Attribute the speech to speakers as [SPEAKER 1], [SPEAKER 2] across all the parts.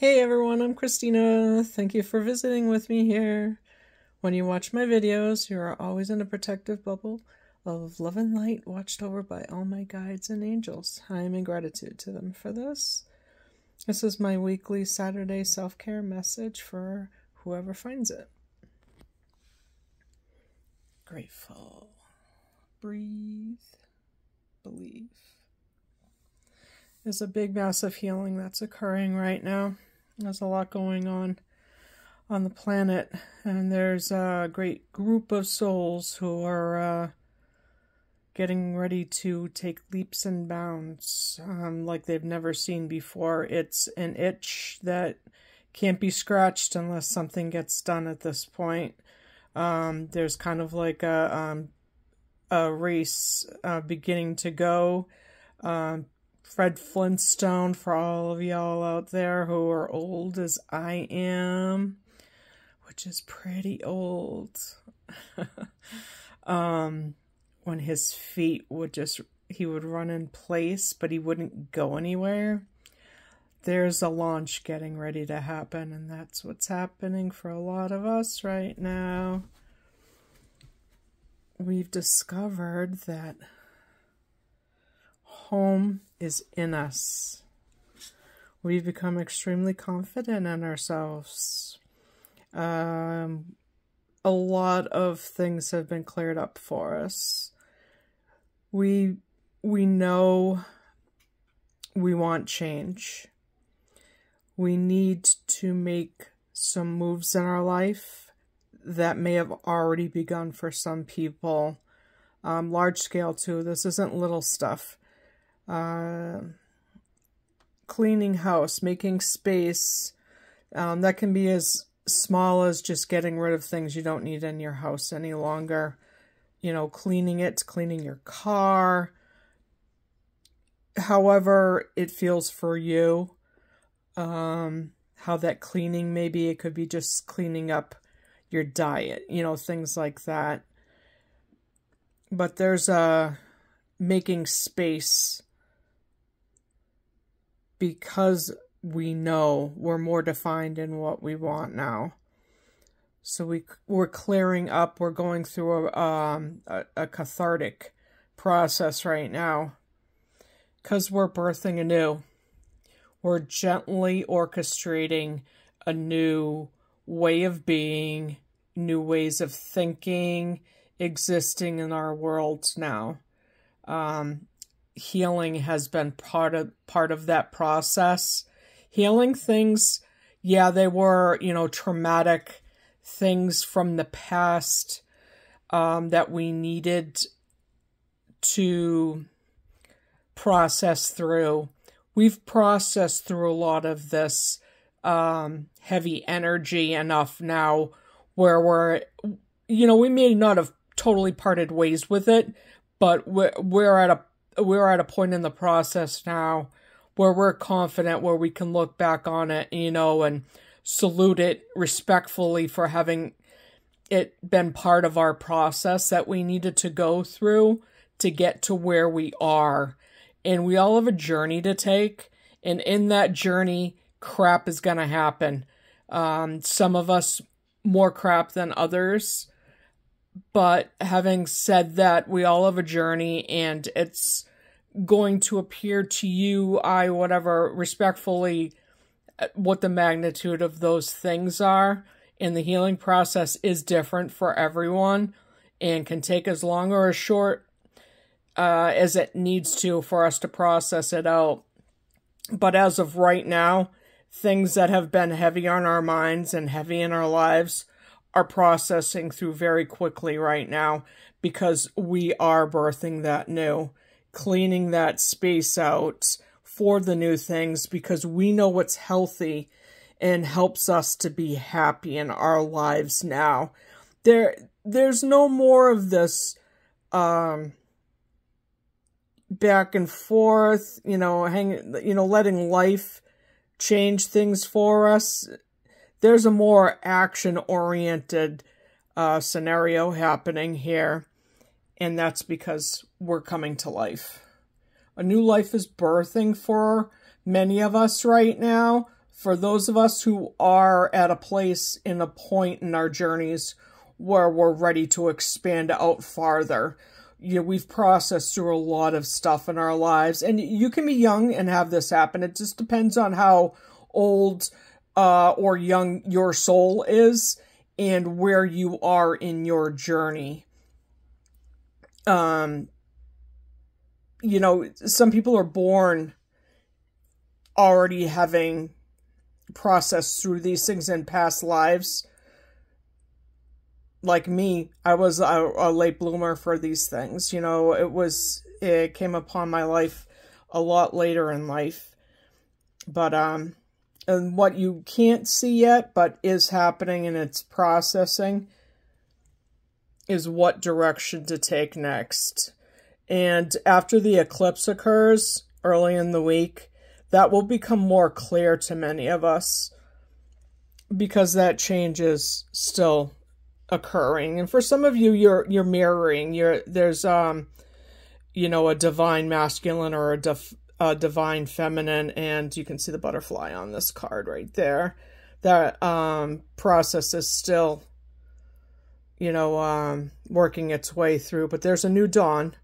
[SPEAKER 1] Hey everyone, I'm Christina. Thank you for visiting with me here. When you watch my videos, you are always in a protective bubble of love and light watched over by all my guides and angels. I am in gratitude to them for this. This is my weekly Saturday self-care message for whoever finds it. Grateful. Breathe. Believe. There's a big, massive healing that's occurring right now. There's a lot going on the planet, and there's a great group of souls who are getting ready to take leaps and bounds like they've never seen before. It's an itch that can't be scratched unless something gets done at this point. There's kind of like a race beginning to go. Fred Flintstone, for all of y'all out there who are old as I am, which is pretty old. When his feet would he would run in place, but he wouldn't go anywhere. There's a launch getting ready to happen, and that's what's happening for a lot of us right now. We've discovered that home is in us. We've become extremely confident in ourselves. A lot of things have been cleared up for us. We know we want change. We need to make some moves in our life that may have already begun for some people. Large scale too. This isn't little stuff. Cleaning house, making space, that can be as small as just getting rid of things you don't need in your house any longer. You know, cleaning it, cleaning your car, however it feels for you. How that cleaning, maybe it could be just cleaning up your diet, you know, things like that. But there's making space, because we know we're more defined in what we want now. So we're clearing up, we're going through a cathartic process right now, because we're birthing anew. We're gently orchestrating a new way of being, new ways of thinking, existing in our worlds now. Healing has been part of that process. Healing things, yeah, they were, you know, traumatic things from the past that we needed to process through. We've processed through a lot of this heavy energy enough now where we're, you know, we may not have totally parted ways with it, but we're at a point in the process now where we're confident, where we can look back on it, you know, and salute it respectfully for having it been part of our process that we needed to go through to get to where we are. And we all have a journey to take, and in that journey, crap is gonna happen. Some of us more crap than others. But having said that, we all have a journey, and it's going to appear to you, whatever, respectfully, what the magnitude of those things are. And the healing process is different for everyone and can take as long or as short as it needs to for us to process it out. But as of right now, things that have been heavy on our minds and heavy in our lives are processing through very quickly right now, because we are birthing that new, cleaning that space out for the new things, because we know what's healthy and helps us to be happy in our lives now. There's no more of this back and forth, you know, letting life change things for us. There's a more action-oriented scenario happening here, and that's because we're coming to life. A new life is birthing for many of us right now For those of us who are at a place in a point in our journeys where we're ready to expand out farther, we've processed through a lot of stuff in our lives. And you can be young and have this happen. It just depends on how old or young your soul is and where you are in your journey. Some people are born already having processed through these things in past lives. Like me, I was a late bloomer for these things. It came upon my life a lot later in life. But, and what you can't see yet, but is happening and it's processing, is what direction to take next. And after the eclipse occurs early in the week, that will become more clear to many of us, because that change is still occurring. And for some of you, you're mirroring. There's a divine masculine or a divine feminine, and you can see the butterfly on this card right there. That process is still working its way through, but there's a new dawn.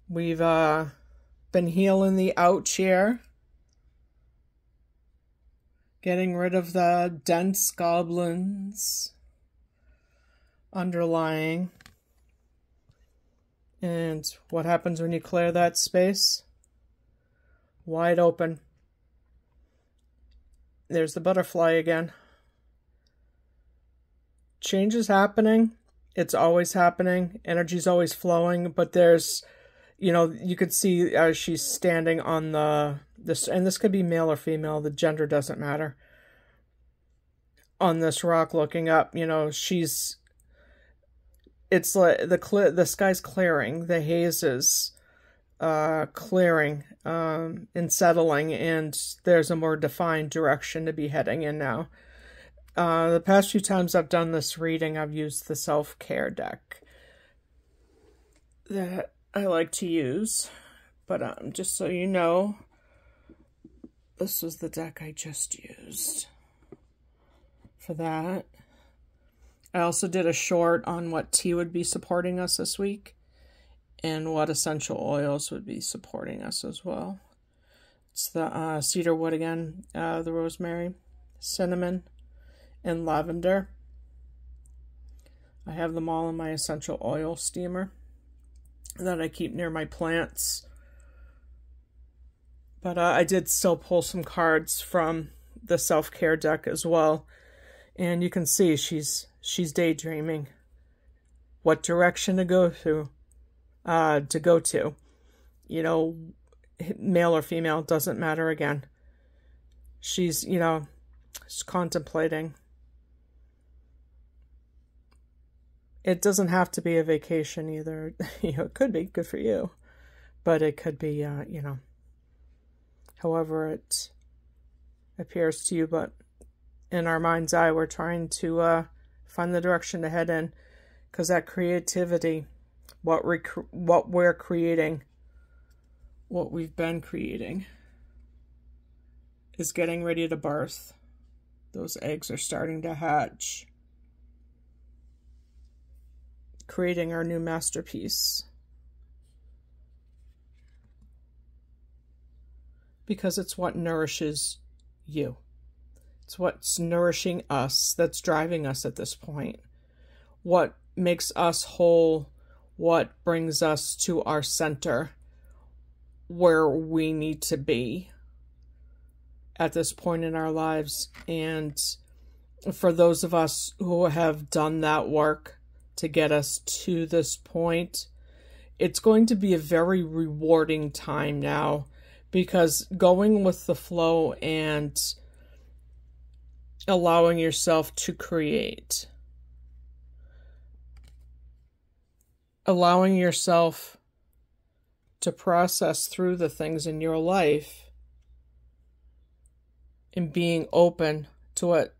[SPEAKER 1] We've been healing the ouch here, getting rid of the dense goblins underlying. And what happens when you clear that space? Wide open. There's the butterfly again. Change is happening. It's always happening. Energy's always flowing, but there's, you could see as she's standing on this, and this could be male or female, the gender doesn't matter. On this rock looking up, it's like the sky's clearing, the haze is clearing and settling, and there's a more defined direction to be heading in now. The past few times I've done this reading, I've used the self-care deck that I like to use, but just so you know, this was the deck I just used for that. I also did a short on what tea would be supporting us this week and what essential oils would be supporting us as well. It's the cedar wood again, the rosemary, cinnamon, and lavender. I have them all in my essential oil steamer that I keep near my plants. But I did still pull some cards from the self-care deck as well. And you can see she's daydreaming what direction to go to. Male or female, doesn't matter again. She's contemplating. It doesn't have to be a vacation either. It could be good for you, but it could be, however it appears to you. But in our mind's eye, we're trying to find the direction to head in, because that creativity, what we're creating, what we've been creating, is getting ready to birth. Those eggs are starting to hatch, creating our new masterpiece. Because it's what nourishes you. It's what's nourishing us, that's driving us at this point. What makes us whole, what brings us to our center, where we need to be at this point in our lives. And for those of us who have done that work to get us to this point, it's going to be a very rewarding time now, because going with the flow and allowing yourself to create, allowing yourself to process through the things in your life, and being open to what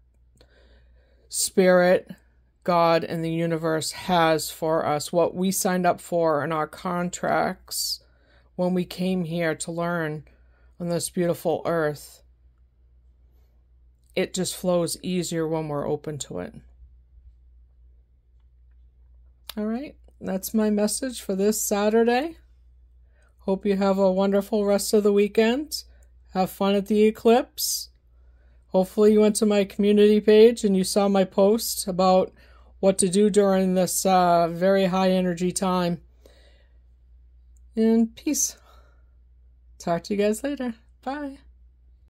[SPEAKER 1] Spirit, God, and the universe has for us, what we signed up for in our contracts when we came here to learn on this beautiful earth. it just flows easier when we're open to it. All right, that's my message for this Saturday. Hope you have a wonderful rest of the weekend. Have fun at the eclipse. Hopefully you went to my community page and you saw my post about what to do during this very high energy time. And peace. Talk to you guys later. Bye.